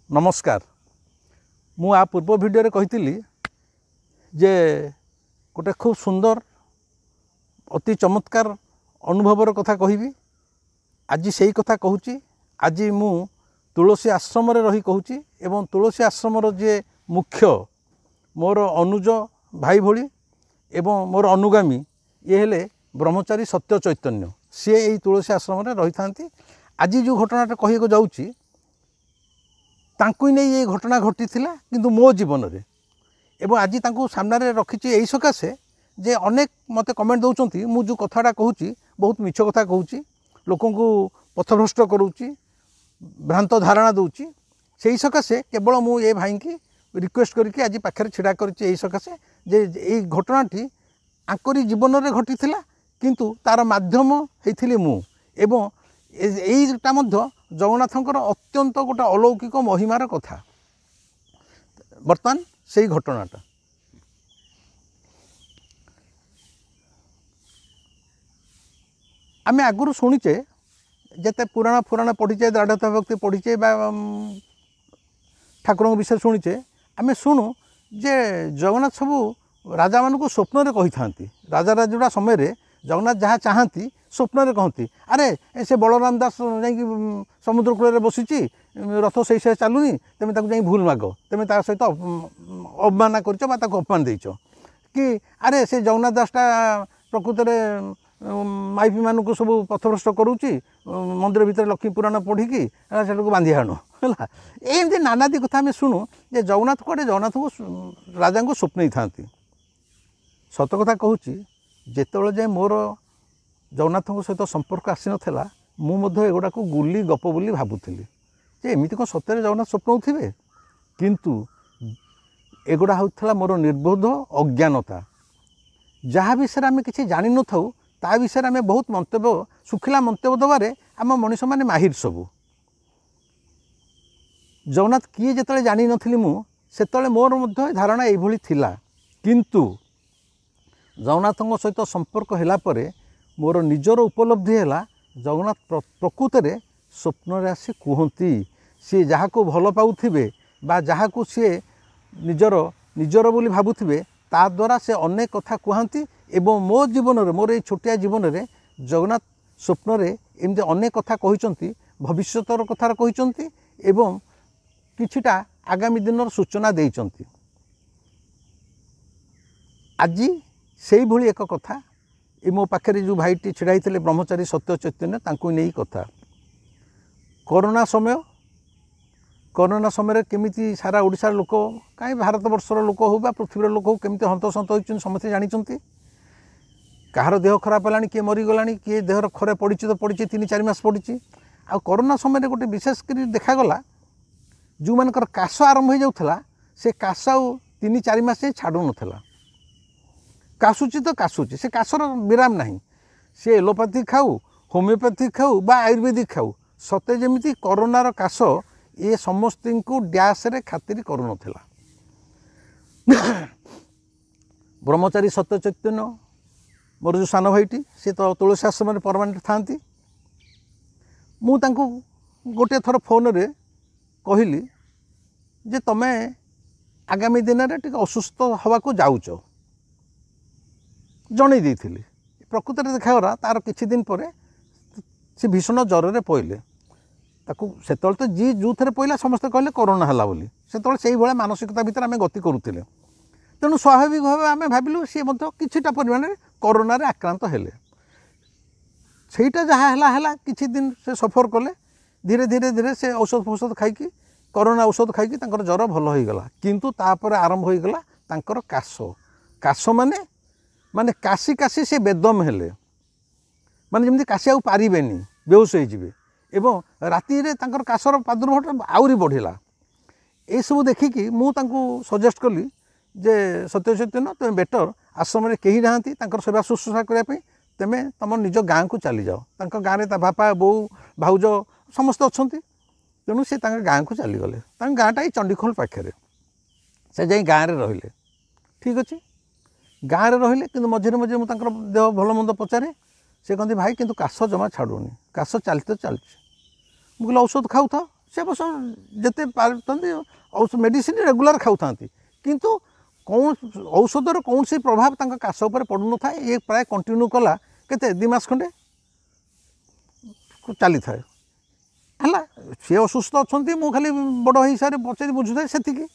नमस्कार मु आ पूर्व वीडियो रे कही जे गोटे खूब सुंदर अति चमत्कार अनुभवर कथा कहबी आज से कथा कहूँ। आज मु तुलसी आश्रम रे रही कहूँ एवं तुलसी आश्रम जे मुख्य मोर अनुज भाई भली एवं मोर अनुगामी ये हेले ब्रह्मचारी सत्य चैतन्य सी यही तुलसी आश्रम रे रही था। आज जो घटनाटा कह जाऊँगी तांकु नहीं ये घटना घटी किंतु मो जीवन रे एवं आज तांकु सामने रखी यही सकाशे जे अनेक मते कमेंट दौरान मु जो कथाटा कहूँ बहुत मिछ कथा कहूँ लोक पथभ्रष्ट करूँ भ्रांत धारणा दूची से सकाशे केवल मु ये भाई की रिक्वेस्ट करके आज पाखे छिड़ा कर सकाशे जे यही घटनाटी आंकरी जीवन में घटी किंतु तार माध्यम होती मु एवं यहीटा जगन्नाथंकर अत्यंत गोटे अलौकिक महिमार कथा बर्तमान से ही घटनाटा आम आगुरी शुणीचे जिते पुराण पुराण पढ़ीचे दृढ़ता भक्ति पढ़ीचे ठाकुर विषय शुणीचे आम शुणु जे जगन्नाथ सबू राजा मानक स्वप्न रे कही था राजा राजुड़ा समय जगन्नाथ जहाँ चाहती स्वप्न रे कहती अरे से बलराम दास जा समुद्र कूल बसीची रथ से चलुनी तेमें जा भूल माग तेमें सहित अवमानना कर अपमान देच कि अरे से जगन्नाथ दासटा प्रकृत में माइपी मानक सब पथभ्रष्ट करुच्ची मंदिर भितर लक्ष्मी पुराण पढ़ी से बांधि आणु है एमती नानादी कथा आम शुणु जे जगन्नाथ कड़े जगन्नाथ को राजा को स्वप्न था। सत कथा कहूँ जिते जाए मोर जगन्नाथ सहित संपर्क आसी नाला मुझे को गुली गप बोली भावुली जे एमती कौन सत्य जगन्नाथ स्वप्न थे किंतु एगुड़ा होता मोर निर्बोध अज्ञानता जहाँ विषय आम कि जान न था ता विषय आम बहुत मंतव्य सुखिला मंतव्य दबारे आम मनीष मैंने माहिर सबू जगन्नाथ किए जिते जानी नी मुझे मोर धारणा यही किंतु जगन्नाथ सहित संपर्क है मोर निजर उपलब्धि है जगन्नाथ प्रकृत में स्वप्न रे आसी कहती सी जहाँ को भल पाउथिबे बा जहाँ को सी निजर निजर बोली भावुथिबे ता द्वारा से अनेक कथा कहती एवं मो जीवन रे मोर ये छोटिया जीवन रे जगन्नाथ स्वप्न रे एमती अनेक कथा कहते भविष्यतर कथार कहते एवं किछिटा आगामी दिन सूचना देइचंती। आज से भली एक कथा ये मो पाखे जो भाईटी छिड़ाई थे ब्रह्मचारी सत्य चैतन्य तांको नहीं कथा कोरोना समय केमिति सारा ओडिशार लोक कहीं भारत वर्षर लोक हो बा पृथ्वीर लोक हो केमिति हंतसंत होइछन समस्ते जानिछंती कहार देह खराब है किए मरीगला किए देहर खरे पड़ी तो पड़ी 3-4 मास पड़ी आ कोरोना समय गोटे विशेषकर देखागला जो मानकर काश आरंभ हो जाऊला से काश 3-4 मास छाड़ू नाला काशुची तो काशुची से काशर विराम नहीं सी एलोपैथी खाऊ होमियोपैथी खाऊ बा आयुर्वेदिक खाऊ सते जमी कोरोनार काश ये समस्त को डैश रे खातिर करू नथिला। ब्रह्मचारी सत्य चैतन्य मोर जो सान भाईटी सी तो तुलसी आश्रम में परमानेंट था मुझे गोटे थर फोन रे कहली जे तमे आगामी दिन में टे असुस्थ हवा को जाऊच जन देती प्रकृत में देखागला तार किछि दिन पर से भीषण ज्वर रे पइले से तो जी जो थे पहला समस्ते कहले कोरोना है बोली से से मानसिकता भितर आम गति करुले तेणु स्वाभाविक भाव आम भाविलु सी किछिटा परिमाण में कोरोना रे आक्रांत हेले सेटा जहाँ है किछि दिन से सफर कले धीरे धीरे धीरे से औषध फौषध खाई कोरोना औषध खाई ज्वर भल हो गला किंतु तापर आरंभ हो गला तांकर काश काश माने माने काशी काशी से बेदम हेले माने जमी काशी आउ पारिबेनी बेहोश होइजिबे एवं राति रे तांकर काशर प्रादुर्भाव आउरी बढ़िला ए सब देखिकी मु तांको सजेस्ट कली जे सत्य चैतन्य तुम बेटर आश्रम कहीं ना तांकर सेवा शुश्रूषा करने तेमे तुम निज गाँ को चली जाओ तांकर गाँव में बापा बो भाउज समस्त अच्छा तेणु से गाँ को चलीगले गाँटा ही चंडीखोल पाखे से जाई गाँव में रहिले ठीक अच्छे गाँव में रहिले कि मझे मझे मुझे देह भल मंद पचारे से कहते भाई किंतु काश जमा छाड़ूनी काश चलते चलती मुझे औषध खाऊ था से अवश्य जिते पार्टी मेडिसिन रेगुलर खाऊ किंतु कौन औषधर कौन सी प्रभाव तंक काश उपर पड़ू न था ये प्राय कंटिन्यू कला केते 2 मास खंडे चली थाए है सी असुस्थ अच्छा मु खाली बड़ हिसाब से पचारि बुझुए से किंतु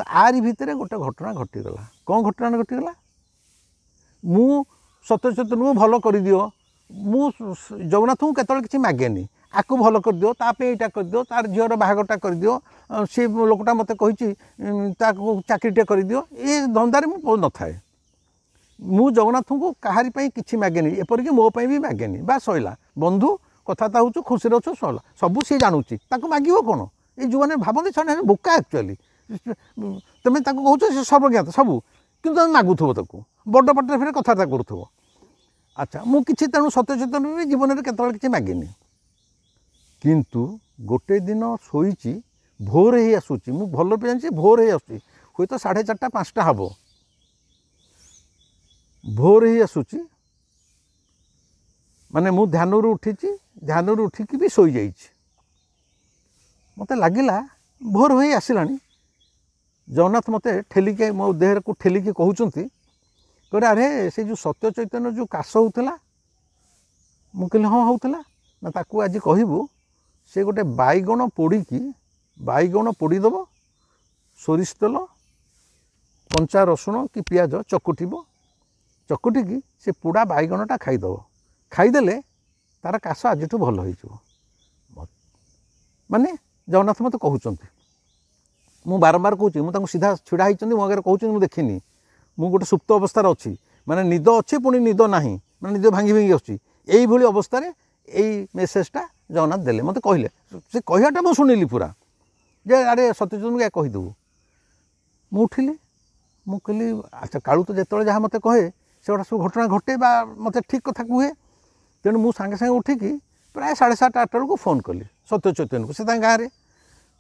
आरी भितर गोटे घटना घटीगला कौन घटना घटीगला मु सत्यचैतन्य को भल कर दियो मु जगन्नाथ को केतल किसी मागेनी आकु भल कर दियो तापे एटा कर दियो तार झीवर बाहागरटा कर दियो से लोकटा मते कहिछि ताको चाकरीटे कर दियो ए धंदारे मु न थाए मु जगन्नाथ को कहारी पई किछि मागेनी एपर कि मो पई भी मागेनी बा सइला बंधु कथाता होछु खुशी रछु सइला सब से जानूची ताको मागिबो कोन ए जुवाने भाबंती छने बोका एक्चुअली तमे ताको कहउछ से सर्वज्ञात सब किंतु मागुथबो ताको बड़ पटरे फिर कथाता करूथबो अच्छा मु किछि तेणु सत्यचैतन्य भी जीवन में केतल किछि मागेनी किंतु गोटे दिन शोची भोर ही आसूची मु भल पे जानी भोर ही आसूची हुए तो 4:30 5टा हम भोर ही आसूची माने मु ध्यान उठी ध्यान उठिकी भी शोई जाइए मत लगिला भोर हो आसलानी जगन्नाथ मते ठेलिके मो देह को ठेलिके कहते कहे अरे से जो सत्य चैतन्य जो काश होता मुझे हाँ होता ना ताकू आज कहबू से गोटे बैगण पोड़ीकी बैगण पोड़ीदेव सोरिष तेल कंचा रसुण कि पियाज चकुटिब चकुटिकी से पोड़ा बैगणटा खाईदेव खाईदेले तार काश आज भल हो माने जगन्नाथ मत कहते मु बारंबार कहूँ मुझे सीधा छिड़ा होती मो आगे कहूँ मुझे देखनी मु गोटे सुप्त अवस्था अच्छी माने निद अच्छी पुणी निद ना माने निद भांगी भांगी आसुची अवस्था यही मेसेजटा जगन्नाथ देले मत कहले से कहटा मुझे शुणिली पूरा जे अरे सत्यचंद्र क्या कहीदेबू मु उठिली मु कहली अच्छा कालू तो जिते जहाँ मत कहे से गोटा सब घटना घटे बा मत ठीक कथा कहे तेणु मु सागे सागे उठिकी प्राय 7:30 8 बेलू फोन कली सत्य चैतन्य को से गाँव में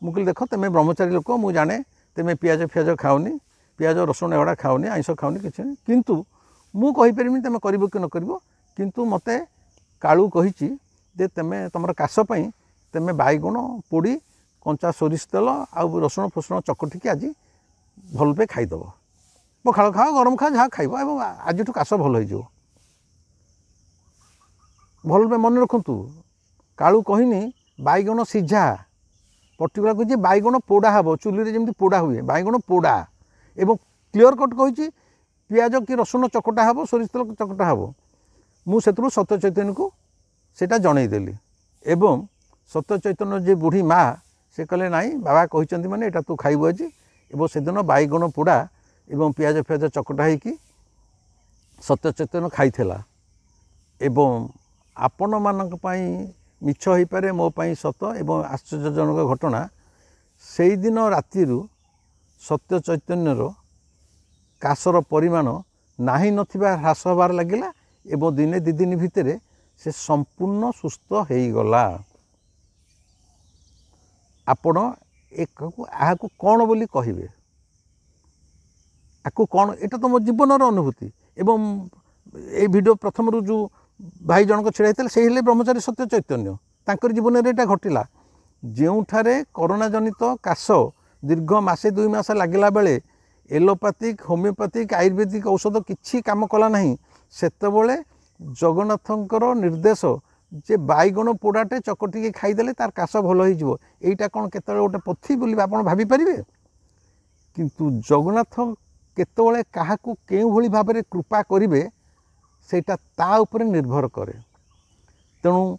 मुझे देख तुम ब्रह्मचारी लोक मुझे जाने तुम पियाज फियाज खाओनी पियाज रसुण एगुड़ा खाओनी आइंस खाओनी किसी नहीं किंतु मु कहीपरि तुम कर कि न कर किंतु मते कालू कही तुम तुम काशपाई तुम बैगण पोड़ी कंचा सोरिष तेल आ रसुण फसुण चकटिकी आज भल पे खाईदेव पखाड़ खाओ गरम खाओ जहाँ खाइब और आज काश भल हो भल पे मन रखु कालू कहनी बैगण सीझा पर्टिकुलर कही बैगण पोड़ा हम चुली जमी पोड़ा हुए बैगण पोड़ा एवं क्लीयर कट कही पियाज कि रसुण चकटा हम सोरिष तेल चकटा हम मुझे सत्य चैतन्य को सेटा जनईदेली एवं सत्य चैतन्य जे बुढ़ी माँ से कहले नाई बाबा कहते माने एटा तू खाइबु आज एवं से दिन बैगण पोड़ा एवं पियाज फियाज चकटा होगी सत्य चैतन्य खाइला एवं आपण मानक पई मिछ हो पारे मो पाई सत एवं आश्चर्यजनक घटना से दिन राति सत्य चैतन्यर काशर परिमाण नाही नथिबा ह्रास होबार लगिला एवं दिने 2 दिन भितर से संपूर्ण सुस्थ हो गला आपण एक आहू कौन बोली कहिबे आपको कौन एटा तो मो जीवनर अनुभूति एवं ए वीडियो प्रथम जो भाई जनक छिड़ा होता से हेले ब्रह्मचारी सत्य चैतन्य तांकर जीवन में यहाँ घटला जोठारे कोरोना जनित काश दीर्घ मासे 2 मास लगिला बेले एलोपैथिक होमिओपैथिक आयुर्वेदिक औषध किछि काम कला नहीं सेतबले जगन्नाथंकर निर्देश जे बैगण पोड़ाटे चकटिके खाईदेले तार काश भल हो एटा कौन केत गोटे पथी बोली आप भाभी पारे किंतु जगन्नाथ केतबले काहाकू केउ भली भाव में कृपा करिवे सेटा ता उपरे निर्भर करे तेणु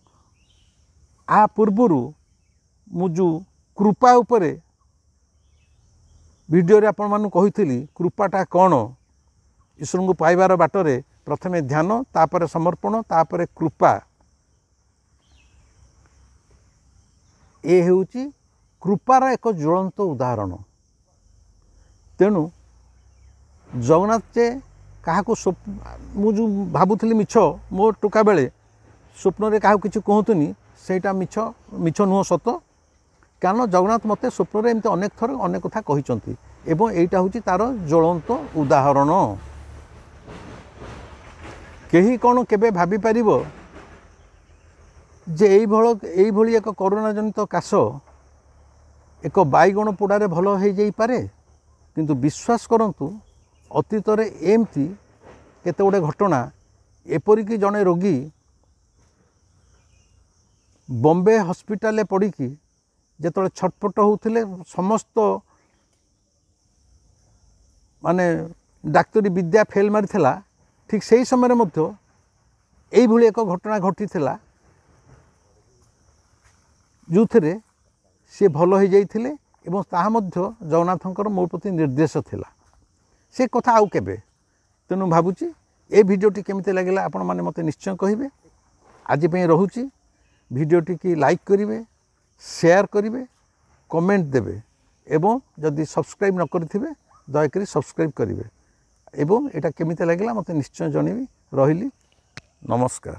आ पूर्वर मुझु कृपा उपरे वीडियो रे आपण मानु कहिथिली कृपाटा कौन ईश्वर को पाइबार बाटरे प्रथमे ध्यान तापर समर्पण तापर कृपा ए हेउची कृपार एक ज्वलंत उदाहरण तेणु जगन्नाथ जे क्या मुझे भावुली मिछ मो टोका बेले स्वप्न क्या कि कहतुनि सेटा मिछ मिछ नुह सत कारण जगन्नाथ मते स्वप्न एमती अनेक थर अनेक कथा कहते एवं एटा हूँ तार ज्वलंत उदाहरण कहीं कौन केबे भाभी पारिबो ଯେ এইଭଳି ଏକ କରୋନା ଜନିତ କାଶ ଏକ ବାଇଗଣ ପୋଡ଼ାରେ ଭଲ ହୋଇଯାଇପାରେ। କିନ୍ତୁ ବିଶ୍ୱାସ କରନ୍ତୁ ଅତୀତରେ ଏମିତି କେତେ ଗୁଡ଼ିଏ ଘଟଣା, ଏପରିକି ଜଣେ ରୋଗୀ ବମ୍ବେ ହସ୍ପିଟାଲରେ ପଡ଼ିକି ଯେତେବେଳେ ଛଟପଟ ହେଉଥିଲେ, ସମସ୍ତ ମାନେ ଡାକ୍ତରୀ ବିଦ୍ୟା ଫେଲ୍ ମାରିଥିଲା, ଠିକ୍ ସେହି ସମୟରେ ମଧ୍ୟ ଏଇଭଳି ଏକ ଘଟଣା ଘଟିଥିଲା ଯେଉଁଥିରେ ସେ ଭଲ ହୋଇଯାଇଥିଲେ ଏବଂ ତାହା ମଧ୍ୟ ଜଗନ୍ନାଥଙ୍କର ମୋ ପ୍ରତି ନିର୍ଦ୍ଦେଶ ଥିଲା। ସେ କଥା ଆଉ କେବେ। ତେଣୁ ଭାବୁଛି ଏ ଭିଡ଼ିଓଟି କେମିତି ଲାଗିଲା ଆପଣମାନେ ମୋତେ ନିଶ୍ଚୟ କହିବେ। ଆଜି ପାଇଁ ରହୁଛି। ଭିଡ଼ିଓଟିକି ଲାଇକ୍ କରିବେ, ସେୟାର କରିବେ, କମେଣ୍ଟ ଦେବେ ଏବଂ ଯଦି ସବସ୍କ୍ରାଇବ୍ ନ କରିଥିବେ ଦୟାକରି ସବସ୍କ୍ରାଇବ୍ କରିବେ ଏବଂ ଏଇଟା କେମିତି ଲାଗିଲା ମୋତେ ନିଶ୍ଚୟ ଜଣେଇବି। ରହିଲି, ନମସ୍କାର।